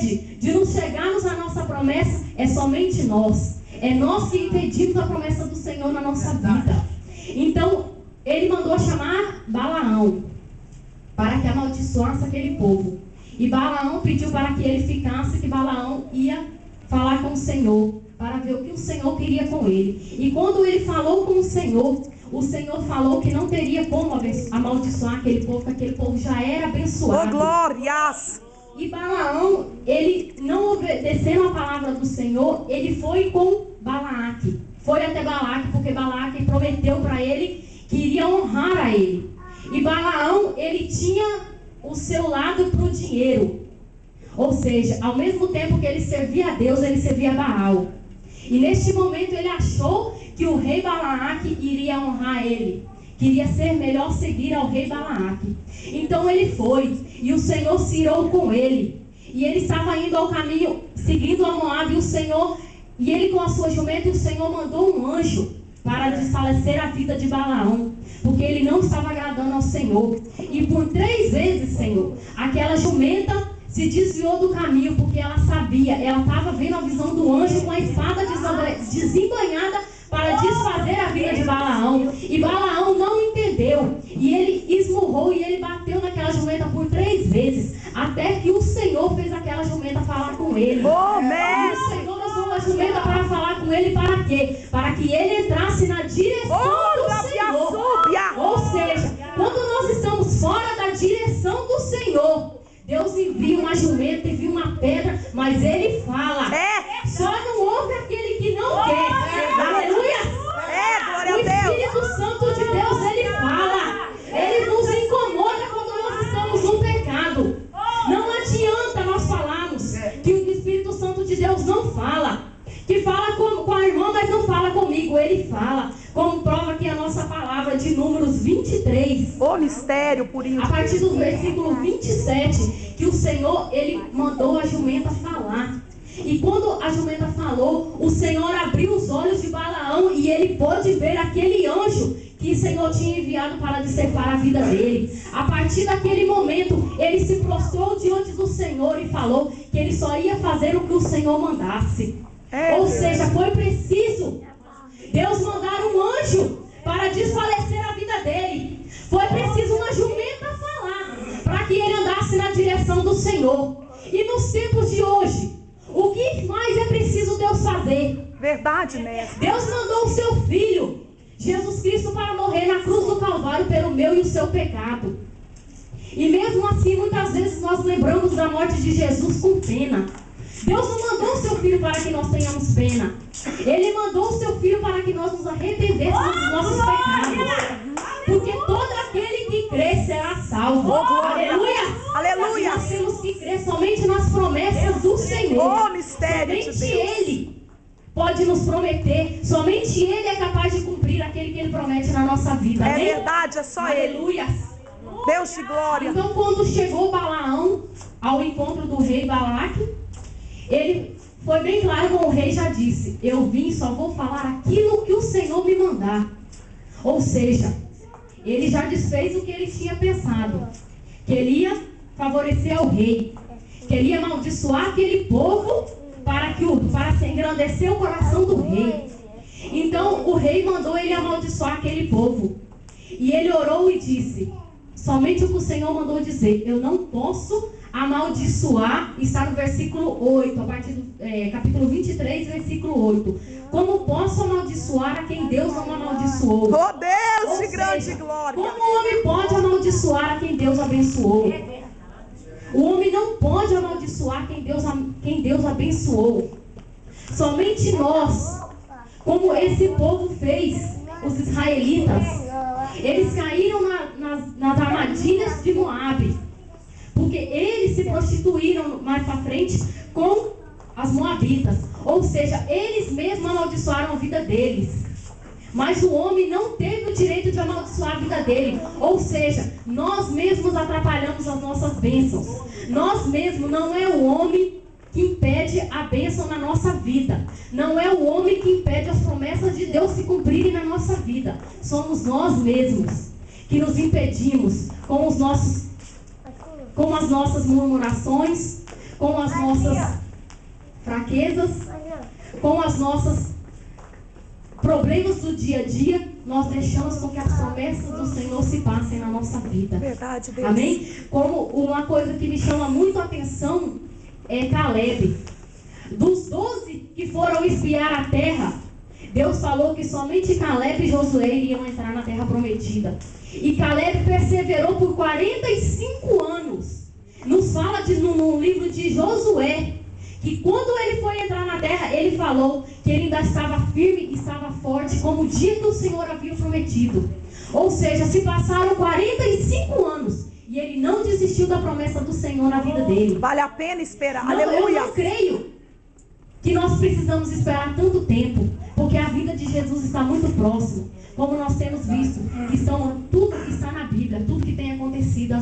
impede de nos chegarmos à nossa promessa é somente nós. É nós que impedimos a promessa do Senhor na nossa vida. Então, ele mandou chamar Balaão para que amaldiçoasse aquele povo. E Balaão pediu para que ele ficasse, que Balaão ia falar com o Senhor, para ver o que o Senhor queria com ele. E quando ele falou com o Senhor falou que não teria como amaldiçoar aquele povo, que aquele povo já era abençoado. Oh, glórias! E Balaão, ele não obedecendo a palavra do Senhor, ele foi com Balaque. Foi até Balaque, porque Balaque prometeu para ele que iria honrar a ele. E Balaão, ele tinha o seu lado para o dinheiro. Ou seja, ao mesmo tempo que ele servia a Deus, ele servia a Baal. E neste momento ele achou que o rei Balaque iria honrar ele. Queria ser melhor seguir ao rei Balaque. Então ele foi, e o Senhor se irou com ele. E ele estava indo ao caminho, seguindo a Moabe, e ele com a sua jumenta, e o Senhor mandou um anjo para desfalecer a vida de Balaão, porque ele não estava agradando ao Senhor. E por 3 vezes, Senhor, aquela jumenta se desviou do caminho, porque ela sabia, ela estava vendo a visão do anjo com a espada desembanhada para desfazer a vida de Balaão. E Balaão não entendeu, e ele esmurrou e ele bateu naquela jumenta por 3 vezes, até que o Senhor fez aquela jumenta falar com ele. E o Senhor usou a jumenta para falar com ele para quê? Para que ele entrasse na direção do Senhor. Ou seja, quando nós estamos fora da direção do Senhor, Deus envia uma jumenta, envia uma pedra, mas ele fala. Só não ouve aquele que não quer. Aleluia! Glória a O Deus! Espírito Santo de Deus, ele fala. Ele nos incomoda quando nós estamos no pecado. Não adianta nós falarmos que o Espírito Santo de Deus não fala. Que fala com a irmã, mas não fala comigo. Ele fala. Como prova aqui a nossa palavra de Números 23. O mistério purinho. A partir do versículo 27, que o Senhor, ele mandou a jumenta falar. E quando a jumenta falou, o Senhor abriu os olhos de Balaão e ele pôde ver aquele anjo que o Senhor tinha enviado para decepar a vida dele. A partir daquele momento, ele se prostrou diante do Senhor e falou que ele só ia fazer o que o Senhor mandasse. Ou seja, foi preciso Deus mandar um anjo para desfalecer a vida dele. Foi preciso uma jumenta falar para que ele andasse na direção do Senhor. E nos tempos de hoje, o que mais é preciso Deus fazer? Verdade, mestre. Deus mandou o seu Filho, Jesus Cristo, para morrer na cruz do Calvário pelo meu e o seu pecado. E mesmo assim, muitas vezes nós lembramos da morte de Jesus com pena. Deus não mandou o seu Filho para que nós tenhamos pena. Ele mandou o seu Filho para que nós nos arrependêssemos dos nossos pecados. Porque todo aquele que crê será salvo. Aleluia! Aleluia! Nós temos que crer somente nas promessas do Senhor. Mistério de Somente Deus. Ele pode nos prometer. Somente Ele é capaz de cumprir aquele que Ele promete na nossa vida. É Amém? verdade, é só Ele. Aleluia! Deus de glória. Então, quando chegou Balaão ao encontro do rei Balaque, ele foi bem claro com o rei, já disse: eu vim, só vou falar aquilo que o Senhor me mandar. Ou seja, ele já desfez o que ele tinha pensado, que ele ia favorecer ao rei, que ele ia amaldiçoar aquele povo para se engrandecer o coração do rei. Então o rei mandou ele amaldiçoar aquele povo, e ele orou e disse somente o que o Senhor mandou dizer: eu não posso amaldiçoar. Está no versículo 8, a partir do capítulo 23, versículo 8. Como posso amaldiçoar a quem Deus não amaldiçoou? Oh, Deus Ou de grande seja, glória. como o homem pode amaldiçoar a quem Deus abençoou? O homem não pode amaldiçoar quem Deus abençoou. Somente nós, como esse povo fez, os israelitas, eles caíram nas armadilhas de Moabe. Porque eles se prostituíram mais para frente com as moabitas. Ou seja, eles mesmos amaldiçoaram a vida deles. Mas o homem não teve o direito de amaldiçoar a vida dele. Ou seja, nós mesmos atrapalhamos as nossas bênçãos. Nós mesmos, não é o homem que impede a bênção na nossa vida. Não é o homem que impede as promessas de Deus se cumprirem na nossa vida. Somos nós mesmos que nos impedimos com as nossas murmurações, com as nossas fraquezas, com as nossas problemas do dia a dia, nós deixamos com que as promessas do Senhor se passem na nossa vida. Verdade, Deus. Amém? Como uma coisa que me chama muito a atenção é Caleb. Dos 12 que foram espiar a terra, Deus falou que somente Caleb e Josué iriam entrar na terra prometida. E Caleb perseverou por 45 anos. Nos fala no livro de Josué, que quando ele foi entrar na terra, ele falou que ele ainda estava firme e estava forte, como o dia que o Senhor havia prometido. Ou seja, se passaram 45 anos e ele não desistiu da promessa do Senhor na vida dele. Vale a pena esperar. Não, Aleluia. eu não creio que nós precisamos esperar tanto tempo, porque a vida de Jesus está muito próxima. Como nós temos visto, que tudo está na Bíblia, tudo que tem acontecido,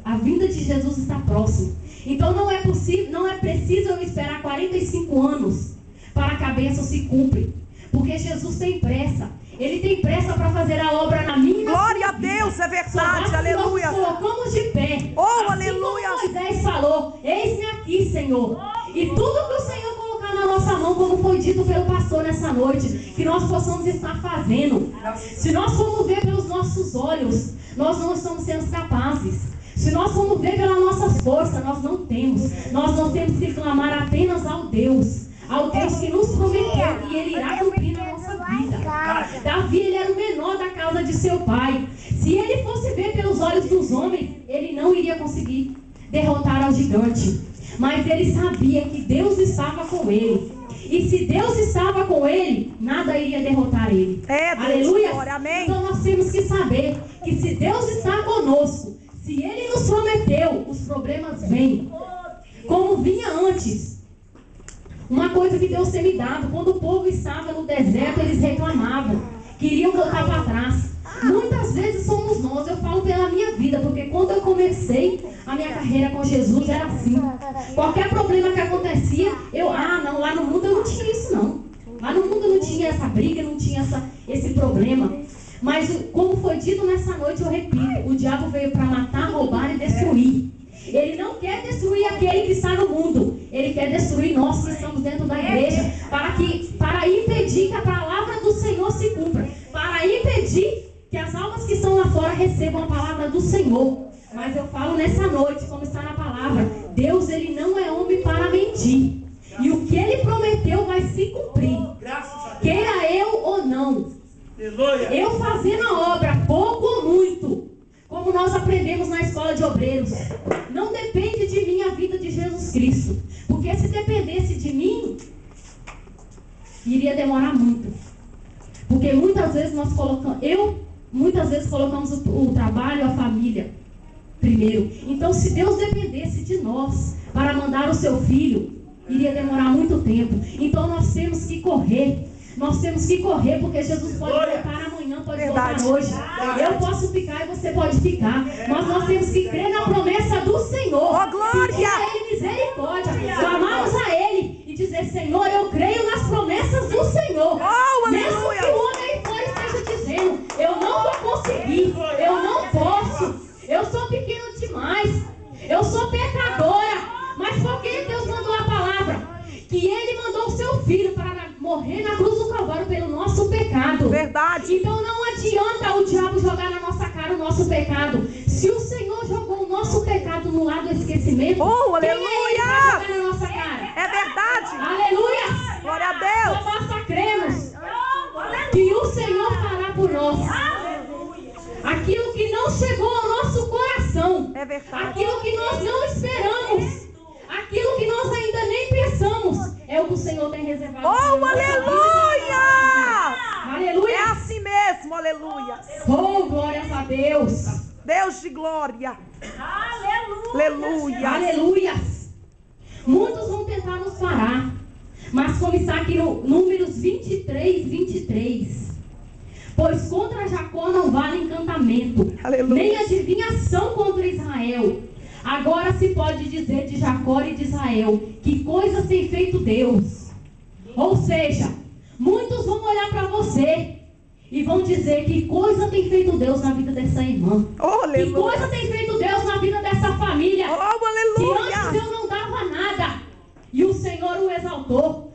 a vinda de Jesus está próxima. Então não é preciso eu esperar 45 anos para que a bênção se cumpra, porque Jesus tem pressa. Ele tem pressa para fazer a obra na minha vida. Glória a Deus, é verdade, aleluia. Nós colocamos de pé. Oh, assim aleluia. como Moisés falou, eis-me aqui, Senhor. E tudo que o Senhor colocar na nossa mão, como foi dito pelo pastor nessa noite, que nós possamos estar fazendo. Se nós formos ver pelos nossos olhos, nós não estamos sendo capazes. Se nós formos ver pelas nossas forças, nós não temos. Nós não temos que clamar apenas ao Deus que nos prometeu, e Ele irá cumprir na nossa vida. Davi, ele era o menor da casa de seu pai. Se ele fosse ver pelos olhos dos homens, ele não iria conseguir derrotar ao gigante. Mas ele sabia que Deus estava com ele. E se Deus estava com ele, nada iria derrotar ele. Aleluia. Glória, amém. Então nós temos que saber que se Deus está conosco, se Ele nos prometeu, os problemas vêm. Como vinha antes. Uma coisa que Deus tem me dado, quando o povo estava no deserto, eles reclamavam, queriam voltar para trás. Muitas vezes somos nós, eu falo pela minha vida, porque quando eu comecei a minha carreira com Jesus, era assim. Qualquer problema que acontecia, não, lá no mundo eu não tinha isso não. Lá no mundo não tinha essa briga, não tinha esse problema. Mas como foi dito nessa noite, eu repito, o diabo veio para matar, roubar e destruir. Ele não quer destruir aquele que está no mundo. Ele quer destruir nós que estamos dentro da igreja, para impedir que a palavra do Senhor se cumpra, para impedir que as almas que estão lá fora recebam a palavra do Senhor. Mas eu falo nessa noite, como está na palavra, Deus, Ele não é homem para mentir. E o que Ele prometeu vai se cumprir. Queira eu ou não. Eu fazendo a obra, pouco ou muito, como nós aprendemos na escola de obreiros, não depende de mim a vida de Jesus Cristo. Porque se dependesse de mim, iria demorar muito. Porque muitas vezes muitas vezes colocamos o trabalho, a família primeiro. Então, se Deus dependesse de nós para mandar o seu filho, iria demorar muito tempo. Então, nós temos que correr. Nós temos que correr, porque Jesus pode voltar amanhã, pode voltar hoje. Eu posso ficar e você pode ficar. Mas nós temos que crer na promessa do Senhor. Oh, glória! Pedir a Ele misericórdia. Clamarmos a Ele e dizer, Senhor, eu creio nas promessas do Senhor. Oh, mesmo aleluia! que o homem fora esteja dizendo, eu não vou conseguir, eu não posso, eu sou pequeno demais, eu sou pecadora. Mas por que Deus mandou a palavra? Que Ele mandou o seu filho para morrer na cruz do Calvário pelo nosso pecado. Verdade. Então não adianta o diabo jogar na nossa cara o nosso pecado. Se o Senhor jogou o nosso pecado no lado do esquecimento, oh, quem aleluia! é ele para jogar na nossa cara? É verdade. Aleluia! Glória a Deus. Só basta cremos que o Senhor fará por nós. Aquilo que não chegou ao nosso coração, É verdade. aquilo que nós não esperamos, aquilo que nós ainda nem pensamos, é o que o Senhor tem reservado. Oh, aleluia! Aleluia! É assim mesmo, aleluia. Oh, glórias a Deus! Deus de glória. Aleluia. Aleluia! Muitos vão tentar nos parar, mas como está aqui no Números 23. Pois contra Jacó não vale encantamento, Aleluia. nem adivinhação contra Israel. Agora se pode dizer de Jacó e de Israel, que coisas tem feito Deus. Ou seja, muitos vão olhar para você e vão dizer que coisa tem feito Deus na vida dessa irmã. Oh, que aleluia. coisa tem feito Deus na vida dessa família. Oh, Que aleluia. antes eu não dava nada, E o Senhor o exaltou.